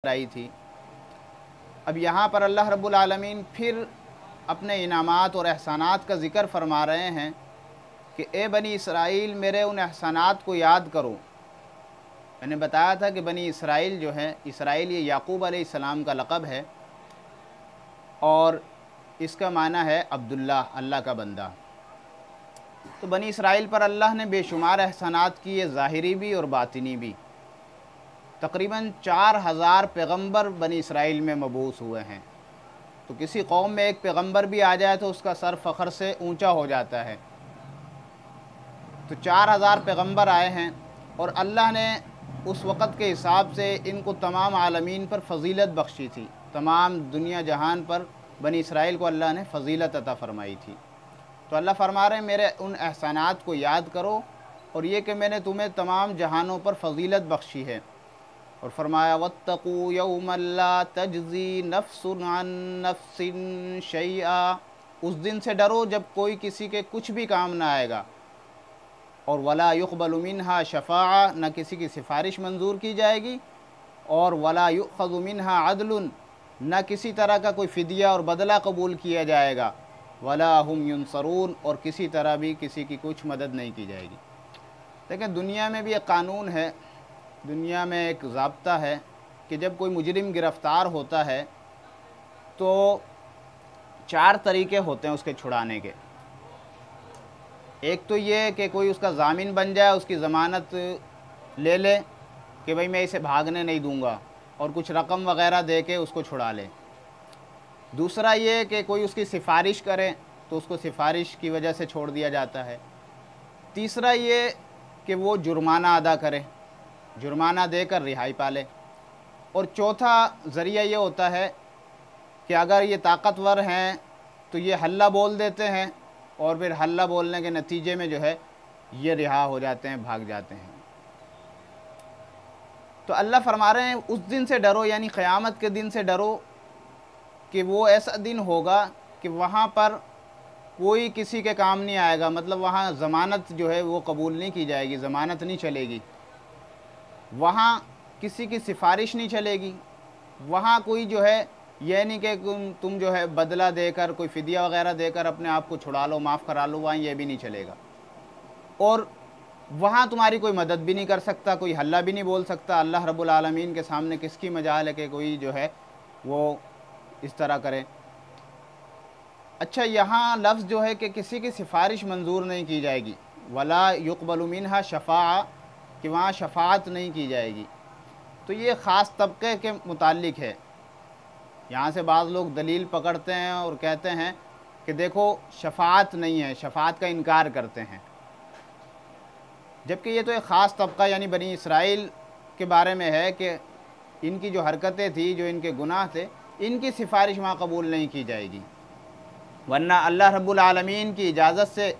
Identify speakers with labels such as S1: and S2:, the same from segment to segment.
S1: आई थी। अब यहाँ पर अल्लाह रब्बुल आलमीन फिर अपने इनामात और एहसानात का ज़िक्र फरमा रहे हैं कि ए बनी इसराइल, मेरे उन एहसानात को याद करो। मैंने बताया था कि बनी इसराइल जो है, इसराइल ये याकूब अलैहिस्सलाम का लक़ब है और इसका माना है अब्दुल्लाह, अल्लाह का बंदा। तो बनी इसराइल पर अल्लाह ने बेशुमार एहसानात किए, ज़ाहिरी भी और बातिनी भी। तकरीबन 4000 पैगंबर बनी इसराइल में मबूस हुए हैं। तो किसी कौम में एक पैगंबर भी आ जाए तो उसका सर फ़ख्र से ऊंचा हो जाता है। तो 4000 पैगंबर आए हैं और अल्लाह ने उस वक़्त के हिसाब से इनको तमाम आलमीन पर फ़जीलत बख्शी थी। तमाम दुनिया जहान पर बनी इसराइल को अल्लाह ने फ़जीलत अता फ़रमाई थी। तो अल्लाह फरमा रहे हैं मेरे उन एहसानात को याद करो और ये कि मैंने तुम्हें तमाम जहानों पर फ़जीलत बख्शी है। और फरमाया वत्तकू यौमन ला तजज़ी नफ्सुन अन नफ्सिन शैआ, उस दिन से डरो जब कोई किसी के कुछ भी काम ना आएगा। और वला युक़बलु मिन्हा शफ़ाअ, न किसी की सिफारिश मंजूर की जाएगी। और वला युख़ज़ु मिन्हा अदलुन, न किसी तरह का कोई फ़िदिया और बदला कबूल किया जाएगा। वला हुम युनसरून, और किसी तरह भी किसी की कुछ मदद नहीं की जाएगी। लेकिन दुनिया में भी एक कानून है, दुनिया में एक ज़ाब्ता है कि जब कोई मुजरिम गिरफ़्तार होता है तो 4 तरीक़े होते हैं उसके छुड़ाने के। एक तो ये कि कोई उसका ज़ामिन बन जाए, उसकी ज़मानत ले ले कि भाई मैं इसे भागने नहीं दूंगा, और कुछ रकम वग़ैरह दे के उसको छुड़ा ले। दूसरा ये कि कोई उसकी सिफारिश करे तो उसको सिफारिश की वजह से छोड़ दिया जाता है। तीसरा ये कि वो जुर्माना अदा करे, जुर्माना देकर रिहाई पाले। और चौथा ज़रिया ये होता है कि अगर ये ताकतवर हैं तो ये हल्ला बोल देते हैं और फिर हल्ला बोलने के नतीजे में जो है ये रिहा हो जाते हैं, भाग जाते हैं। तो अल्लाह फरमा रहे हैं उस दिन से डरो, यानी क़यामत के दिन से डरो कि वो ऐसा दिन होगा कि वहाँ पर कोई किसी के काम नहीं आएगा। मतलब वहाँ ज़मानत जो है वो कबूल नहीं की जाएगी, ज़मानत नहीं चलेगी, वहाँ किसी की सिफारिश नहीं चलेगी, वहाँ कोई जो है ये नहीं कि तुम जो है बदला देकर कोई फ़िदिया वग़ैरह देकर अपने आप को छुड़ा लो, माफ़ करा लो, वहाँ ये भी नहीं चलेगा। और वहाँ तुम्हारी कोई मदद भी नहीं कर सकता, कोई हल्ला भी नहीं बोल सकता। अल्लाह रब्बुल आलमीन के सामने किसकी मजाल है कि कोई जो है वो इस तरह करे। अच्छा, यहाँ लफ्ज़ जो है कि किसी की सिफारिश मंजूर नहीं की जाएगी, वला युक़बलु मिन्हा शफ़ाअ, कि वहाँ शफ़ाअत नहीं की जाएगी। तो ये ख़ास तबके के मुताल्लिक़ है। यहाँ से बाज़ लोग दलील पकड़ते हैं और कहते हैं कि देखो शफ़ाअत नहीं है, शफ़ाअत का इनकार करते हैं, जबकि ये तो एक ख़ास तबका यानी बनी इसराइल के बारे में है कि इनकी जो हरकतें थी, जो इनके गुनाह थे, इनकी सिफारिश वहाँ कबूल नहीं की जाएगी। वरना अल्लाह रब्बुल आलमीन की इजाज़त से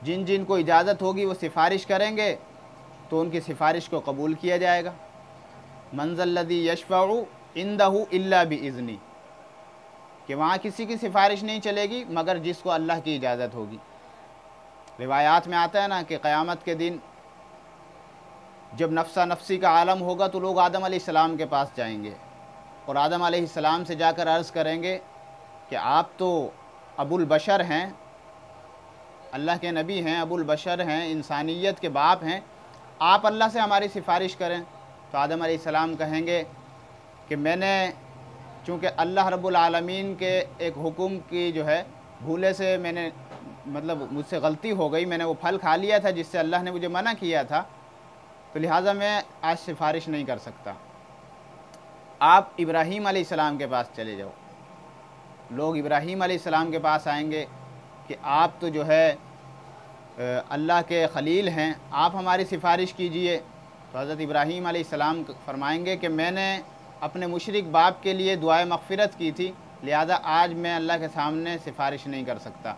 S1: जिन जिन को इजाज़त होगी वो सिफारिश करेंगे तो उनकी सिफारिश को कबूल किया जाएगा। मंज़ल्लज़ी यशफ़अउ इंदहु इल्ला बिइज़्नी, कि वहाँ किसी की सिफारिश नहीं चलेगी मगर जिसको अल्लाह की इजाज़त होगी। रिवायात में आता है ना कि क़यामत के दिन जब नफ्सा नफ्सी का आलम होगा तो लोग आदम अलैहिस्सलाम के पास जाएंगे और आदम अलैहिस्सलाम से जाकर अर्ज़ करेंगे कि आप तो अबुल बशर हैं, अल्लाह के नबी हैं, अबुल बशर हैं, इंसानियत के बाप हैं, आप अल्लाह से हमारी सिफारिश करें। तो आदम अलैहिस्सलाम कहेंगे कि मैंने चूँकि अल्लाह रब्बुल आलमीन के एक हुक्म की जो है भूले से मैंने मतलब मुझसे गलती हो गई, मैंने वो फल खा लिया था जिससे अल्लाह ने मुझे मना किया था, तो लिहाजा मैं आज सिफारिश नहीं कर सकता। आप इब्राहीम अलैहिस्सलाम के पास चले जाओ। लोग इब्राहीम अलैहिस्सलाम के पास आएंगे कि आप तो जो है अल्लाह के खलील हैं, आप हमारी सिफारिश कीजिए। तो हज़रत इब्राहीम अलैहिस्सलाम फरमाएंगे कि मैंने अपने मुशरिक बाप के लिए दुआए मग़फ़िरत की थी, लिहाजा आज मैं अल्लाह के सामने सिफारिश नहीं कर सकता।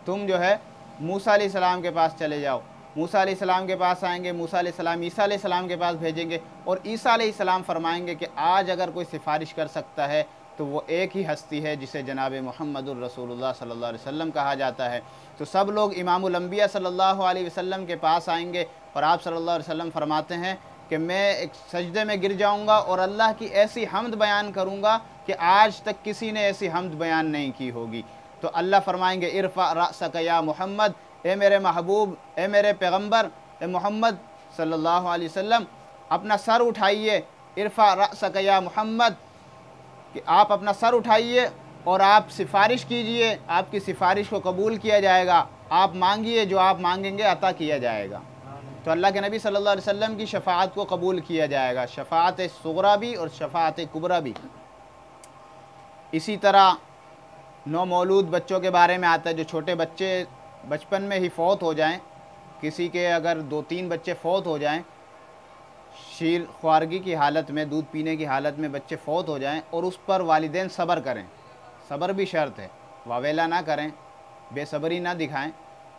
S1: तुम जो है मूसा अलैहिस्सलाम के पास चले जाओ। मूसा अलैहिस्सलाम के पास आएंगे, मूसा अलैहिस्सलाम ईसा अलैहिस्सलाम के पास भेजेंगे और ईसा अलैहिस्सलाम फरमाएंगे कि आज अगर कोई सिफारिश कर सकता है तो वो एक ही हस्ती है जिसे जनाब मुहम्मदुर रसूलुल्लाह सल्लल्लाहु अलैहि वसल्लम कहा जाता है। तो सब लोग इमामुल अंबिया सल्लल्लाहु अलैहि वसल्लम के पास आएंगे और आप सल्लल्लाहु अलैहि वसल्लम फरमाते हैं کہ میں ایک سجدے میں گر جاؤں گا اور اللہ کی ایسی حمد بیان کروں گا کہ آج تک کسی نے ایسی حمد بیان نہیں کی ہوگی۔ تو اللہ فرمائیں گے ارفع رأسک یا محمد، اے میرے محبوب، اے میرے پیغمبر، اے محمد صلی اللہ علیہ وسلم، اپنا سر اٹھائیے، ارفع رأسک یا محمد، کہ آپ اپنا سر اٹھائیے اور آپ سفارش کیجئے، آپ کی سفارش کو قبول کیا جائے گا، آپ مانگیے، جو آپ مانگیں گے عطا کیا جائے گا۔ تو اللہ کے نبی صلی اللہ علیہ وسلم کی شفاعت کو قبول کیا جائے گا، شفاعت صغریٰ بھی اور شفاعت کبریٰ بھی۔ اسی طرح نومولود بچوں کے بارے میں آتا ہے، جو چھوٹے بچے بچپن میں ہی فوت ہو جائیں، کسی کے اگر 2-3 بچے فوت ہو جائیں، شیر خوارگی کی حالت میں، دودھ پینے کی حالت میں بچے فوت ہو جائیں اور اس پر والدین صبر کریں، صبر بھی شرط ہے، واویلا نہ کریں، بے صبری نہ دکھائیں،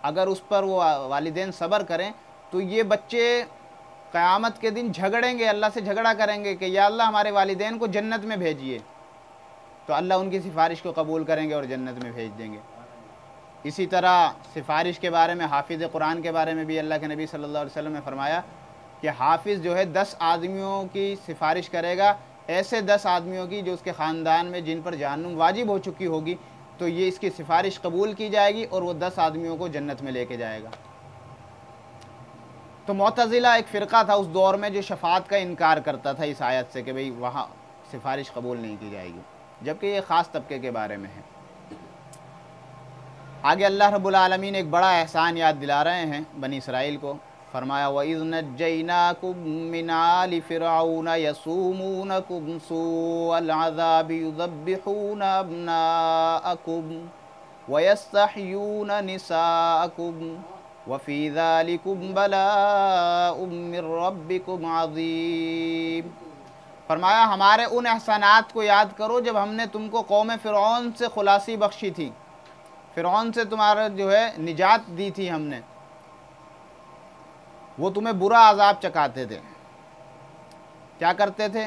S1: اگر اس پر وہ والدین صبر کریں تو یہ بچے قیامت کے دن جھگڑیں گے، اللہ سے جھگڑا کریں گے کہ یا اللہ ہمارے والدین کو جنت میں بھیجیے، تو اللہ ان کی سفارش کو قبول کریں گے اور جنت میں بھیج دیں گے۔ اسی طرح سفارش کے بارے میں، حافظ قرآن کے بارے میں بھی اللہ کے نبی صلی اللہ علیہ وسلم نے فرمایا کہ حافظ جو ہے 10 آدمیوں کی سفارش کرے گا، ایسے 10 آدمیوں کی جو اس کے خاندان میں جن پر جہنم واجب ہو چکی ہوگی، تو یہ اس کی سفارش قبول کی جائے گی اور وہ 10 آدمیوں کو جنت میں لے کے جائے گا۔ تو معتزلہ ایک فرقہ تھا اس دور میں جو شفاعت کا انکار کرتا تھا اس آیت سے کہ بھئی وہاں سفارش قبول نہیں کی جائے گی، جبکہ یہ خاص طبقے کے بارے میں ہے۔ آگے اللہ رب العالمین ایک بڑا احسان یاد دلا رہے ہیں بنی اسرائیل کو، فرمایا وَإِذْ نَجَّيْنَاكُم مِّنْ آلِ فِرْعَوْنَ يَسُومُونَكُمْ سُوءَ الْعَذَابِ يُذَبِّحُونَ أَبْنَاءَكُمْ وَيَسْتَحْيُونَ نِسَاءَكُمْ وَفِي ذَلِكُمْ بَلَاءٌ مِّن رَّبِّكُمْ عَظِيمٌ۔ فرمایا ہمارے ان احسانات کو یاد کرو جب ہم نے تم کو قوم فرعون سے خلاصی بخشی تھی، فرعون سے تمہارا جو ہے نجات دی تھی ہم نے، وہ تمہیں برا عذاب چکاتے تھے، کیا کرتے تھے؟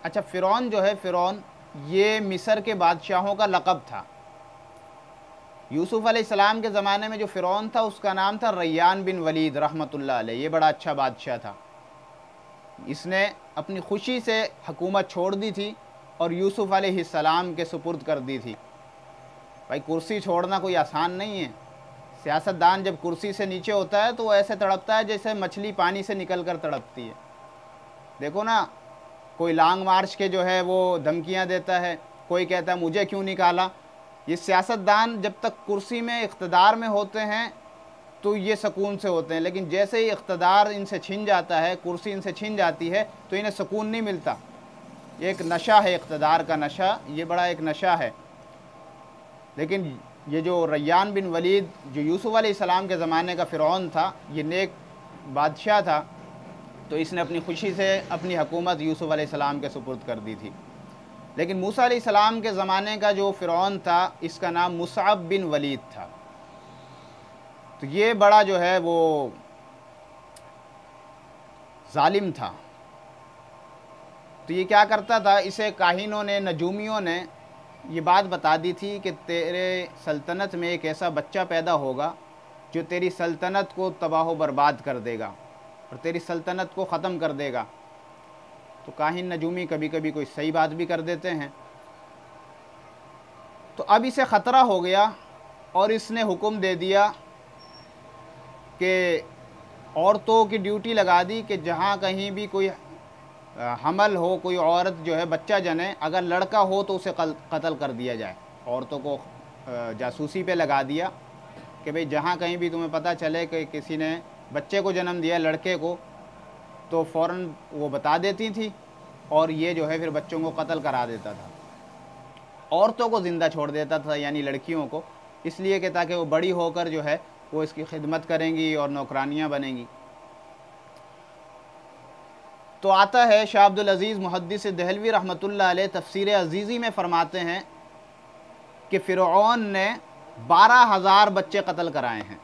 S1: اچھا فرعون جو ہے، فرعون یہ مصر کے بادشاہوں کا لقب تھا۔ یوسف علیہ السلام کے زمانے میں جو فرعون تھا اس کا نام تھا ریان بن ولید رحمۃ اللہ علیہ، یہ بڑا اچھا بادشاہ تھا، اس نے اپنی خوشی سے حکومت چھوڑ دی تھی اور یوسف علیہ السلام کے سپرد کر دی تھی۔ بھائی کرسی چھوڑنا کوئی آسان نہیں ہے، سیاستدان جب کرسی سے نیچے ہوتا ہے تو وہ ایسے تڑپتا ہے جیسے مچھلی پانی سے نکل کر تڑپتی ہے۔ دیکھو نا، کوئی لانگ مارچ کے جو ہے وہ دھمکیاں دیتا ہے، کوئی کہتا ہے مجھے کیوں نکالا۔ یہ سیاستدان جب تک کرسی میں اقتدار میں ہوتے ہیں تو یہ سکون سے ہوتے ہیں، لیکن جیسے ہی اقتدار ان سے چھن جاتا ہے، کرسی ان سے چھن جاتی ہے تو انہیں سکون نہیں ملتا۔ یہ ایک نشہ ہے، اقتدار کا نشہ، یہ بڑا ایک نشہ ہے۔ لیکن یہ جو ریان بن ولید جو یوسف علیہ السلام کے زمانے کا فرعون تھا، یہ نیک بادشاہ تھا، تو اس نے اپنی خوشی سے اپنی حکومت یوسف علیہ السلام کے سپرد کر دی تھی۔ لیکن موسیٰ علیہ السلام کے زمانے کا جو فرعون تھا اس کا نام مصعب بن ولید تھا، تو یہ بڑا جو ہے وہ ظالم تھا۔ تو یہ کیا کرتا تھا، اسے کاہنوں نے، نجومیوں نے یہ بات بتا دی تھی کہ تیرے سلطنت میں ایک ایسا بچہ پیدا ہوگا جو تیری سلطنت کو تباہ و برباد کر دے گا اور تیری سلطنت کو ختم کر دے گا۔ تو کاہن نجومی کبھی کبھی کوئی صحیح بات بھی کر دیتے ہیں۔ تو اب اسے خطرہ ہو گیا اور اس نے حکم دے دیا کہ عورتوں کی ڈیوٹی لگا دی کہ جہاں کہیں بھی کوئی حمل ہو، کوئی عورت جو ہے بچہ جنے، اگر لڑکا ہو تو اسے قتل کر دیا جائے۔ عورتوں کو جاسوسی پہ لگا دیا کہ بھئی جہاں کہیں بھی تمہیں پتہ چلے کہ کسی نے بچے کو جنم دیا، لڑکے کو، تو فوراً وہ بتا دیتی تھی اور یہ جو ہے پھر بچوں کو قتل کرا دیتا تھا۔ عورتوں کو زندہ چھوڑ دیتا تھا، یعنی لڑکیوں کو، اس لیے کہ تاکہ وہ بڑی ہو کر جو ہے وہ اس کی خدمت کریں گی اور نوکرانیاں بنیں گی۔ تو آتا ہے شاہ عبدالعزیز محدث دہلوی رحمۃ اللہ علیہ تفسیر عزیزی میں فرماتے ہیں کہ فرعون نے 12,000 بچے قتل کرائے ہیں،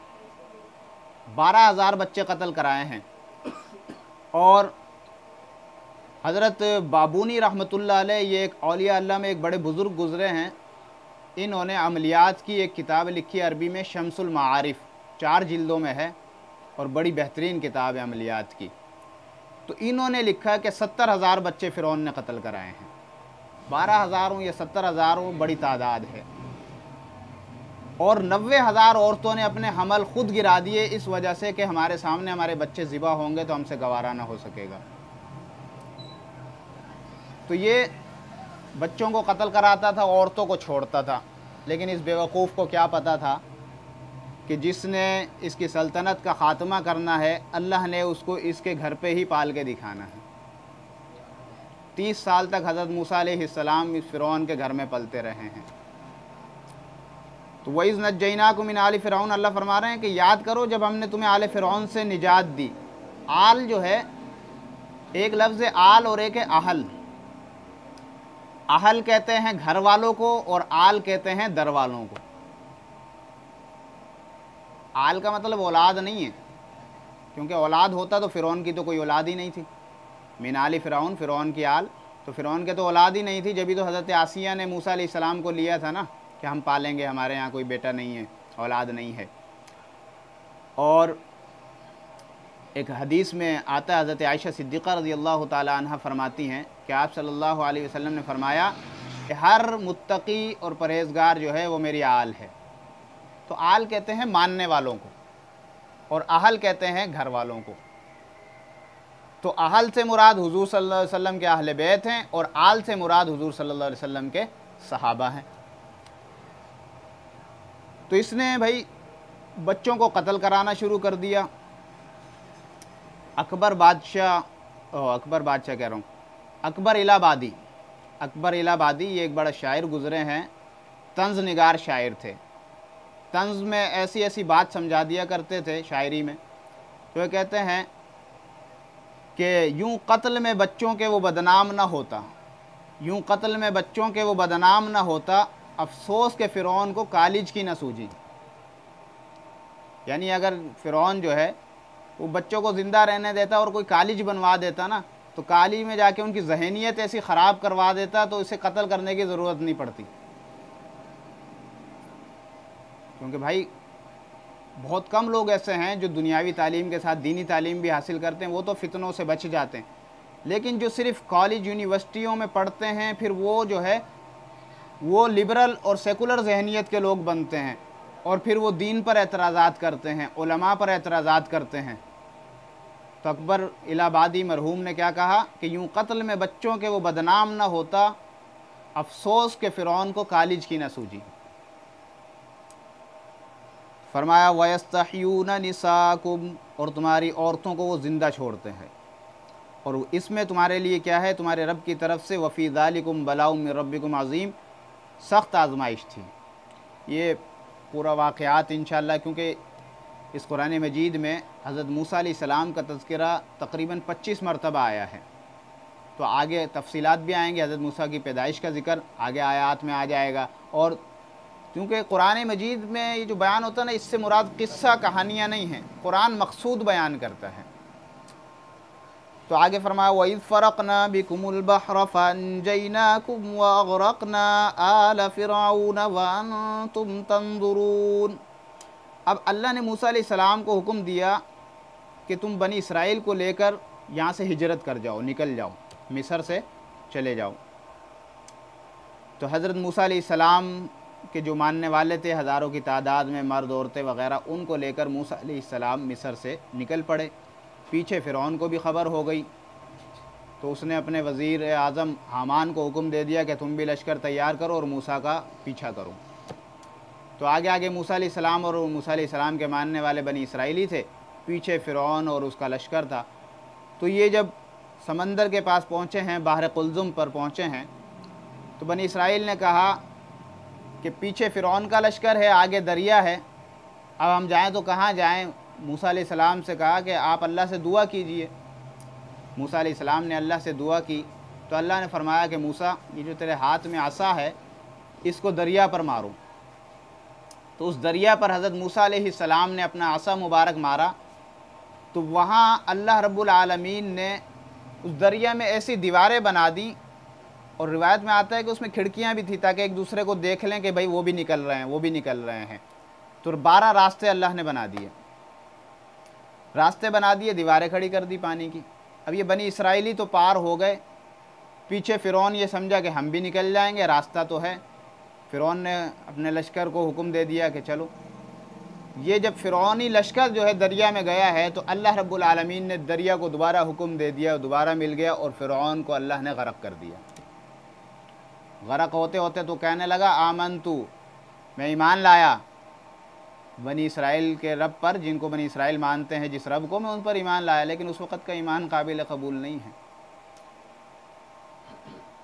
S1: 12,000 بچے قتل کرائے ہیں۔ اور حضرت بابونی رحمۃ اللہ علیہ، یہ ایک اولیاء اللہ میں ایک بڑے بزرگ گزرے ہیں، انہوں نے عملیات کی ایک کتاب لکھی عربی میں، شمس المعارف، 4 جلدوں میں ہے اور بڑی بہترین کتاب ہے عملیات کی۔ تو انہوں نے لکھا کہ 70,000 بچے فرعون نے قتل کرائے ہیں۔ 12,000 ہوں یا 70,000 ہوں، بڑی تعداد ہے۔ اور 90,000 عورتوں نے اپنے حمل خود گرا دیے اس وجہ سے کہ ہمارے سامنے ہمارے بچے ذبح ہوں گے تو ہم سے گوارا نہ ہو سکے گا۔ تو یہ بچوں کو قتل کراتا تھا، عورتوں کو چھوڑتا تھا، لیکن اس بیوقوف کو کیا پتہ تھا کہ جس نے اس کی سلطنت کا خاتمہ کرنا ہے، اللہ نے اس کو اس کے گھر پہ ہی پال کے دکھانا ہے۔ 30 سال تک حضرت موسیٰ علیہ السلام اس فرعون کے گھر میں پلتے رہے ہیں۔ تو وَإِذْ نَجَّيْنَاكُم مِّنْ آلِ فِرْعَوْنَ، اللہ فرما رہے ہیں کہ یاد کرو جب ہم نے تمہیں آل فرعون سے نجات دی۔ آل جو ہے ایک لفظ آل اور ایک ہے اہل۔ اہل کہتے ہیں گھر والوں کو اور آل کہتے ہیں در والوں کو۔ آل کا مطلب اولاد نہیں ہے، کیونکہ اولاد ہوتا تو فرعون کی تو کوئی اولاد ہی نہیں تھی۔ من آل فرعون، فرعون کی آل، تو فرعون کے تو اولاد ہی نہیں تھی، جبھی تو حضرت آسیہ نے موسیٰ علیہ السلام کو لیا تھا نا کہ ہم پالیں گے، ہمارے یہاں کوئی بیٹا نہیں ہے، اولاد نہیں ہے۔ اور ایک حدیث میں آتا ہے، حضرت عائشہ صدیقہ رضی اللہ تعالی عنہ فرماتی ہیں کہ آپ صلی اللہ علیہ وسلم نے فرمایا کہ ہر متقی اور پرہیزگار جو ہے وہ میری آل ہے۔ تو آل کہتے ہیں ماننے والوں کو اور اہل کہتے ہیں گھر والوں کو۔ تو اہل سے مراد حضور صلی اللہ علیہ وسلم کے اہل بیت ہیں اور آل سے مراد حضور صلی اللہ علیہ وسلم کے صحابہ ہیں۔ تو اس نے بھائی بچوں کو قتل کرانا شروع کر دیا۔ اکبر بادشاہ کہہ رہا ہوں، اکبر الہ آبادی یہ ایک بڑا شاعر گزرے ہیں، طنز نگار شاعر تھے۔ طنز میں ایسی ایسی بات سمجھا دیا کرتے تھے شاعری میں۔ تو وہ کہتے ہیں کہ یوں قتل میں بچوں کے وہ بدنام نہ ہوتا، افسوس کہ فرعون کو کالج کی نہ سوجی۔ یعنی اگر فرعون جو ہے وہ بچوں کو زندہ رہنے دیتا اور کوئی کالج بنوا دیتا نا، تو کالج میں جا کے ان کی ذہنیت ایسی خراب کروا دیتا تو اسے قتل کرنے کی ضرورت نہیں پڑتی۔ کیونکہ بھائی بہت کم لوگ ایسے ہیں جو دنیاوی تعلیم کے ساتھ دینی تعلیم بھی حاصل کرتے ہیں، وہ تو فتنوں سے بچ جاتے ہیں، لیکن جو صرف کالج یونیورسٹیوں میں پڑھتے ہیں پھر وہ جو ہے وہ لبرل اور سیکولر ذہنیت کے لوگ بنتے ہیں، اور پھر وہ دین پر اعتراضات کرتے ہیں، علماء پر اعتراضات کرتے ہیں۔ تو اکبر الہ آبادی مرحوم نے کیا کہا کہ یوں قتل میں بچوں کے وہ بدنام نہ ہوتا، افسوس کہ فرعون کو کالج کی نہ سوجی۔ فرمایا وَيَسْتَحْيُونَ نِسَاءَكُمْ، اور تمہاری عورتوں کو وہ زندہ چھوڑتے ہیں، اور اس میں تمہارے لیے کیا ہے، تمہارے رب کی طرف سے وَفِي ذَلِكُمْ بَلَاءٌ مِّن رَبِّكُمْ عَظِيمٌ، سخت آزمائش تھی۔ یہ پورا واقعات انشاءاللہ، کیونکہ اس قرآن مجید میں حضرت موسیٰ علیہ السلام کا تذکرہ تقریباً 25 مرتبہ آیا ہے، تو آگے تفصیلات بھی آئیں گے۔ حضرت موسیٰ کی پیدائش کا ذکر آگے آیات میں آ جائے گا، اور کیونکہ قرآن مجید میں یہ جو بیان ہوتا ہے نا، اس سے مراد قصہ کہانیاں نہیں ہیں، قرآن مقصود بیان کرتا ہے۔ تو آگے فرمایا وَإِذْ فَرَقْنَا بِكُمُ الْبَحْرَ فَأَنْجَيْنَاكُمْ وَأَغْرَقْنَا آلَ فِرْعَوْنَ وَأَنْتُمْ تَنْظُرُونَ۔ اب اللہ نے موسیٰ علیہ السلام کو حکم دیا کہ تم بنی اسرائیل کو لے کر یہاں سے ہجرت کر جاؤ، نکل جاؤ، مصر سے چلے جاؤ۔ تو حضرت موسیٰ علیہ السلام کے جو ماننے والے تھے ہزاروں کی تعداد میں، مرد عورتیں وغیرہ، ان کو لے کر موسیٰ علیہ السلام مصر سے نکل پڑے۔ پیچھے فرعون کو بھی خبر ہو گئی، تو اس نے اپنے وزیر اعظم حامان کو حکم دے دیا کہ تم بھی لشکر تیار کرو اور موسیٰ کا پیچھا کرو۔ تو آگے موسیٰ علیہ السلام اور موسیٰ علیہ السلام کے ماننے والے بنی اسرائیلی تھے، پیچھے فرعون اور اس کا لشکر تھا۔ تو یہ جب سمندر کے پاس پہنچے ہیں، بحر قلزم پر پہنچے ہیں، تو بنی اسرائیل نے کہا کہ پیچھے فرعون کا لشکر ہے، آگے دریا ہے، اب ہم جائیں تو کہاں جائیں؟ موسیٰ علیہ السلام سے کہا کہ آپ اللہ سے دعا کیجئے۔ موسیٰ علیہ السلام نے اللہ سے دعا کی، تو اللہ نے فرمایا کہ موسیٰ، یہ جو تیرے ہاتھ میں عصا ہے اس کو دریا پر مارو۔ تو اس دریا پر حضرت موسیٰ علیہ السلام نے اپنا عصا مبارک مارا، تو وہاں اللہ رب العالمین نے اس دریا میں ایسی دیواریں بنا دیں، اور روایت میں آتا ہے کہ اس میں کھڑکیاں بھی تھی تاکہ ایک دوسرے کو دیکھ لیں کہ بھائی وہ بھی نکل رہے ہیں۔ تو 12 راستے اللہ نے بنا دیے، دیواریں کھڑی کر دی پانی کی۔ अब ये बनी इसराइली तो पार हो गए, पीछे फ़िरौन ये समझा कि हम भी निकल जाएंगे, रास्ता तो है। फ़िरौन ने अपने लश्कर को हुक्म दे दिया कि चलो। ये जब फ़िरौनी लश्कर जो है दरिया में गया है तो अल्लाह रब्बुल आलमीन ने दरिया को दोबारा हुक्म दे दिया, दोबारा मिल गया और फ़िरौन को अल्लाह ने गरक कर दिया। गरक होते होते तो कहने लगा आमनतु, मैं ईमान लाया बनी इसराइल के रब पर, जिनको बनी इसराइल मानते हैं जिस रब को, मैं उन पर ईमान लाया, लेकिन उस वक़्त का ईमान काबिल कबूल नहीं है।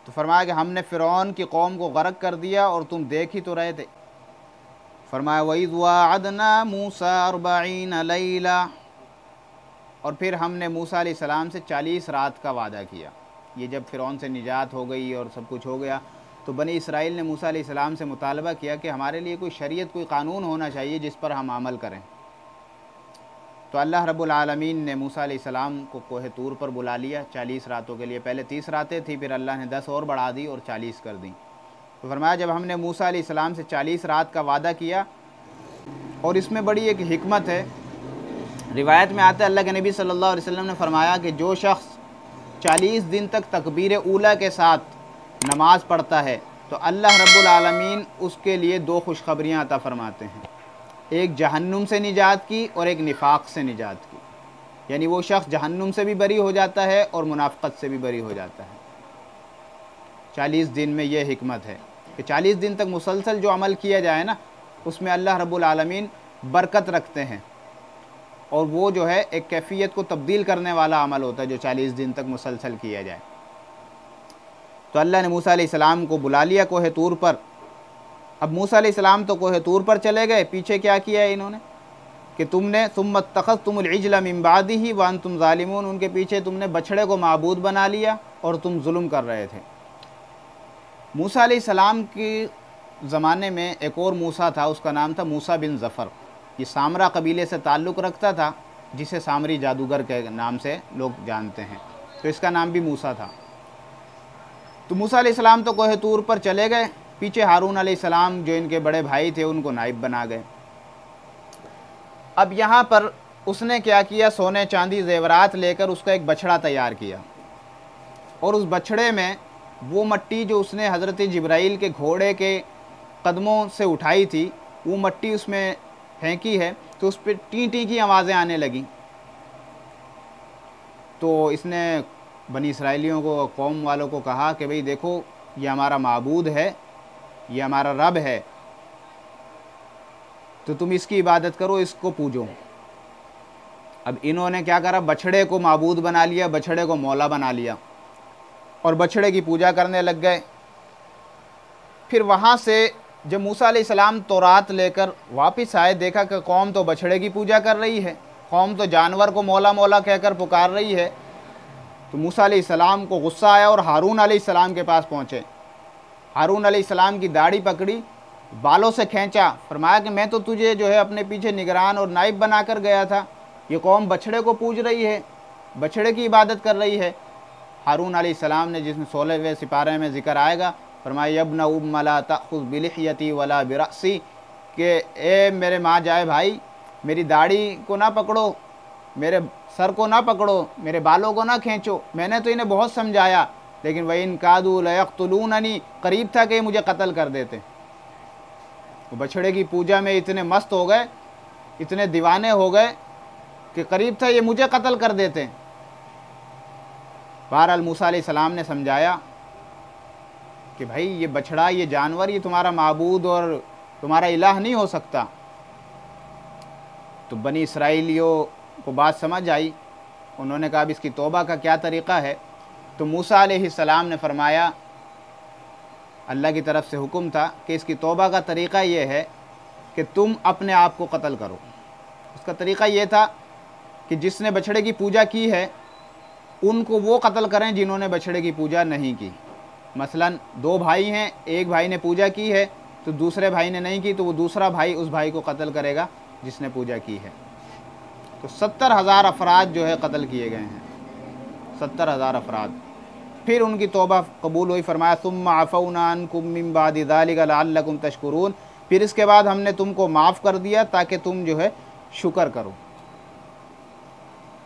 S1: तो फरमाया कि हमने फ़िरौन की कौम को गरक कर दिया और तुम देख ही तो रहे थे। फरमाया वइज़ वअदना मूसा 40 लैला, और फिर हमने मूसा अलैहिस्सलाम से 40 रात का वादा किया। ये जब फ़िरौन से निजात हो गई और सब कुछ हो गया तो बनी इसराइल ने मूसा अलैहिस्सलाम से मुतालबा किया कि हमारे लिए कोई शरीयत, कोई कानून होना चाहिए जिस पर हम अमल करें। तो अल्लाह रब्बुल आलमीन ने मूसा अलैहिस्सलाम को कोहे तूर पर बुला लिया 40 रातों के लिए। पहले 30 रातें थी, फिर अल्लाह ने 10 और बढ़ा दी और 40 कर दी। तो फरमाया जब हमने मूसा अलैहिस्सलाम से 40 रात का वादा किया, और इसमें बड़ी एक हिकमत है, रिवायत में आता है अल्लाह के नबी सल्लल्लाहु अलैहि वसल्लम ने फरमाया कि जो शख्स 40 दिन तक तकबीर ऊला के साथ नमाज पढ़ता है तो अल्लाह रब्बुल आलमीन उसके लिए 2 खुशखबरियाँ अता फरमाते हैं, एक जहन्नुम से निजात की और एक निफाक से निजात की। यानी वो शख्स जहन्नुम से भी बरी हो जाता है और मुनाफ़क़त से भी बरी हो जाता है 40 दिन में। ये हिकमत है कि 40 दिन तक मुसलसल जो अमल किया जाए ना, उसमें अल्लाह रब्बुल आलमीन बरकत रखते हैं, और वो जो है एक कैफियत को तब्दील करने वाला अमल होता है जो 40 दिन तक मुसलसल किया जाए। तो अल्लाह ने मूसा अलैहिस्सलाम को बुला लिया कोहे तूर पर। अब मूसा अलैहिस्सलाम तो कोहे तूर पर चले गए, पीछे क्या किया है इन्होंने कि तुमने सुम्मा इत्तख़ज़्तुमुल इज्ला मिन बादिही व अंतुम ज़ालिमून, उनके पीछे तुमने बछड़े को माबूद बना लिया और तुम जुल्म कर रहे थे। मूसा अलैहिस्सलाम के ज़माने में एक और मूसा था, उसका नाम था मूसा बिन ज़फ़र। ये सामरा कबीले से ताल्लुक़ रखता था, जिसे सामरी जादूगर के नाम से लोग जानते हैं, तो इसका नाम भी मूसा था। तो मूसा अलैहिस्सलाम तो कोहे तूर पर चले गए, पीछे हारून अलैहिस्सलाम जो इनके बड़े भाई थे उनको नाइब बना गए। अब यहाँ पर उसने क्या किया, सोने चांदी जेवरात लेकर उसका एक बछड़ा तैयार किया, और उस बछड़े में वो मट्टी जो उसने हज़रत जिब्राइल के घोड़े के कदमों से उठाई थी, वो मट्टी उसमें फेंकी है, तो उस पर टी टी की आवाज़ें आने लगी। तो इसने बनी इसराइलियों को, कौम वालों को कहा कि भाई देखो, ये हमारा माबूद है, ये हमारा रब है, तो तुम इसकी इबादत करो, इसको पूजो। अब इन्होंने क्या करा, बछड़े को माबूद बना लिया, बछड़े को मौला बना लिया और बछड़े की पूजा करने लग गए। फिर वहाँ से जब मूसा अलैहिस्सलाम तौरात लेकर वापस आए, देखा कि कौम तो बछड़े की पूजा कर रही है, कौम तो जानवर को मौला मौला कहकर पुकार रही है। तो मूसा अलैहिस्सलाम को गुस्सा आया और हारून अलैहिस्सलाम के पास पहुँचे। हारून अलैहिस्सलाम की दाढ़ी पकड़ी, बालों से खींचा, फरमाया कि मैं तो तुझे जो है अपने पीछे निगरान और नाइब बनाकर गया था, ये कौम बछड़े को पूज रही है, बछड़े की इबादत कर रही है। हारून अलैहिस्सलाम ने, जिसमें 16वें सिपारे में ज़िक्र आएगा, फरमाया यब्न उम्म ला तअख़ुज़ बिलिह्यती वला बिरअसी, कि ए मेरे माँ जाए भाई, मेरी दाढ़ी को ना पकड़ो, मेरे सर को ना पकड़ो, मेरे बालों को ना खींचो। मैंने तो इन्हें बहुत समझाया, लेकिन वह इन कादू लयक़्तुलूननी, करीब था कि मुझे कत्ल कर देते। तो बछड़े की पूजा में इतने मस्त हो गए, इतने दीवाने हो गए कि करीब था ये मुझे कत्ल कर देते। बहरहाल मूसा अलैहिस्सलाम ने समझाया कि भाई ये बछड़ा, ये जानवर, ये तुम्हारा माबूद और तुम्हारा इलाह नहीं हो सकता। तो बनी इसराइलियों को बात समझ आई, उन्होंने कहा अब इसकी तौबा का क्या तरीक़ा है। तो मूसा अलैहिस्सलाम ने फरमाया, अल्लाह की तरफ से हुक्म था कि इसकी तौबा का तरीक़ा ये है कि तुम अपने आप को कत्ल करो। उसका तरीक़ा ये था कि जिसने बछड़े की पूजा की है उनको वो कत्ल करें जिन्होंने बछड़े की पूजा नहीं की। मसलन 2 भाई हैं, एक भाई ने पूजा की है तो दूसरे भाई ने नहीं की, तो वो दूसरा भाई उस भाई को कत्ल करेगा जिसने पूजा की है। तो 70,000 अफराद जो है कत्ल किए गए हैं, 70,000 अफराद। फिर उनकी तौबा कबूल हुई। फरमाया सुम्मा अफ़ौना अन्कुम मिन बादि ज़ालिका लअल्लकुम तशकुरून, फिर इसके बाद हमने तुमको माफ़ कर दिया ताकि तुम जो है शुक्र करो,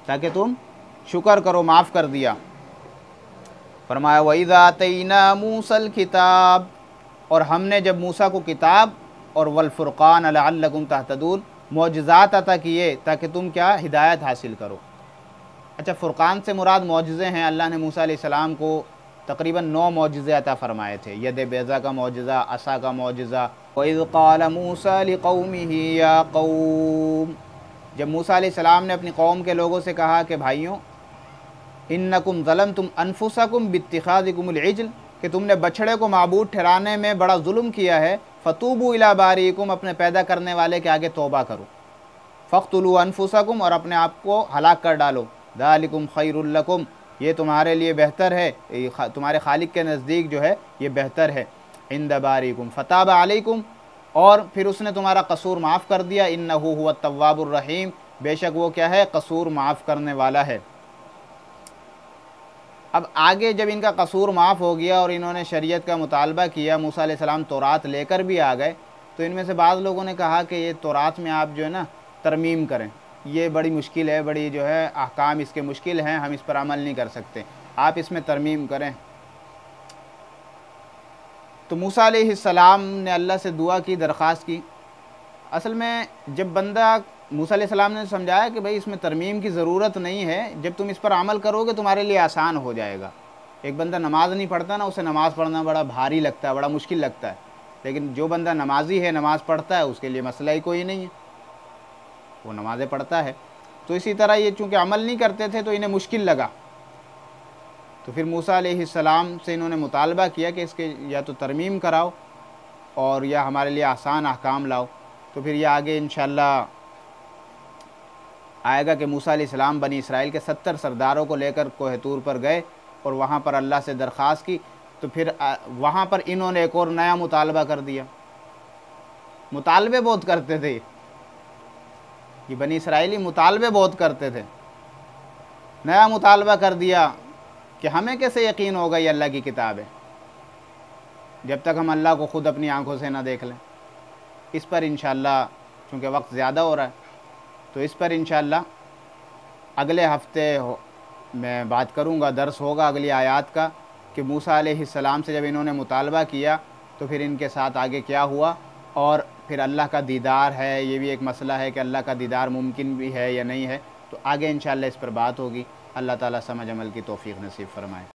S1: ताकि तुम शुक्र करो, माफ़ कर दिया। फरमाया वइज़ा आतैना मूसल किताब, और हमने जब मूसा को किताब और वल फुरक़ान लअल्लकुम तहतदून, मौजज़ात अता किए ताकि तुम क्या हिदायत हासिल करो। अच्छा, फ़ुरक़ान से मुराद मौजज़े हैं। अल्लाह ने मूसा अलैहिस्सलाम को तकरीबन 9 मौजज़े अता फ़रमाए थे। यद बैज़ा का मौजज़ा, असा का मौजज़ा। वइज़ क़ाल मूसा लिक़ौमिही या क़ौम, जब मूसा अलैहिस्सलाम ने अपनी कौम के लोगों से कहा कि भाइयों, इन्नकुम ज़लमतुम अनफुसकुम बित्तिख़ाज़िकुमुल इज्ल, कि तुमने बछड़े को माबूद ठहराने में बड़ा जुल्म किया है। फ़तूबू इला बारीकुम, अपने पैदा करने वाले के आगे तौबा करो। फ़क़्तुलू अनफुसकुम, और अपने आप को हलाक कर डालो। ज़ालिकुम खैरुल लकुम, ये तुम्हारे लिए बेहतर है, तुम्हारे खालिक के नज़दीक जो है ये बेहतर है। इंद बारीकुम फ़ताब अलैकुम, और फिर उसने तुम्हारा कसूर माफ़ कर दिया। इन्नहु हुवा तव्वाबुर रहीम, बेशक वो क्या है, कसूर माफ़ करने वाला है। अब आगे जब इनका कसूर माफ़ हो गया और इन्होंने शरीयत का मुतालबा किया, मूसा अलैहिस्सलाम तौरात लेकर भी आ गए, तो इनमें से बाज़ लोगों ने कहा कि ये तौरात में आप जो है ना तरमीम करें, ये बड़ी मुश्किल है, बड़ी जो है अहकाम इसके मुश्किल हैं, हम इस पर अमल नहीं कर सकते, आप इसमें तरमीम करें। तो मूसा अलैहिस्सलाम ने अल्लाह से दुआ की, दरख्वास्त की। असल में जब बंदा, मूसा अलैहिस्सलाम ने समझाया कि भाई इसमें तरमीम की ज़रूरत नहीं है, जब तुम इस पर अमल करोगे तुम्हारे लिए आसान हो जाएगा। एक बंदा नमाज़ नहीं पढ़ता ना, उसे नमाज़ पढ़ना बड़ा भारी लगता है, बड़ा मुश्किल लगता है, लेकिन जो बंदा नमाजी है, नमाज़ पढ़ता है, उसके लिए मसला ही कोई नहीं है, वो नमाज़ें पढ़ता है। तो इसी तरह ये चूँकि अमल नहीं करते थे तो इन्हें मुश्किल लगा, तो फिर मूसा अलैहिस्सलाम से इन्होंने मुतालबा किया कि इसके या तो तरमीम कराओ और या हमारे लिए आसान अहकाम लाओ। तो फिर ये आगे इंशाअल्लाह आएगा कि मूसा अलैहिस्सलाम बनी इसराइल के 70 सरदारों को लेकर कोह तूर पर गए और वहाँ पर अल्लाह से दरख्वास्त की। तो फिर वहाँ पर इन्होंने एक और नया मुतालबा कर दिया। मुतालबे बहुत करते थे ये बनी इसराइली, मुतालबे बहुत करते थे। नया मुतालबा कर दिया कि हमें कैसे यकीन होगा ये अल्लाह की किताब है जब तक हम अल्लाह को ख़ुद अपनी आंखों से ना देख लें। इस पर इंशाअल्लाह, चूँकि वक्त ज़्यादा हो रहा है, तो इस पर इंशाअल्लाह अगले हफ्ते मैं बात करूँगा, दर्स होगा अगली आयत का कि मूसा अलैहिस्सलाम से जब इन्होंने मुतालबा किया तो फिर इनके साथ आगे क्या हुआ, और फिर अल्लाह का दीदार है, ये भी एक मसला है कि अल्लाह का दीदार मुमकिन भी है या नहीं है। तो आगे इंशाअल्लाह इस पर बात होगी। अल्लाह ताला समझ अमल की तौफ़ीक़ नसीब फ़रमाए।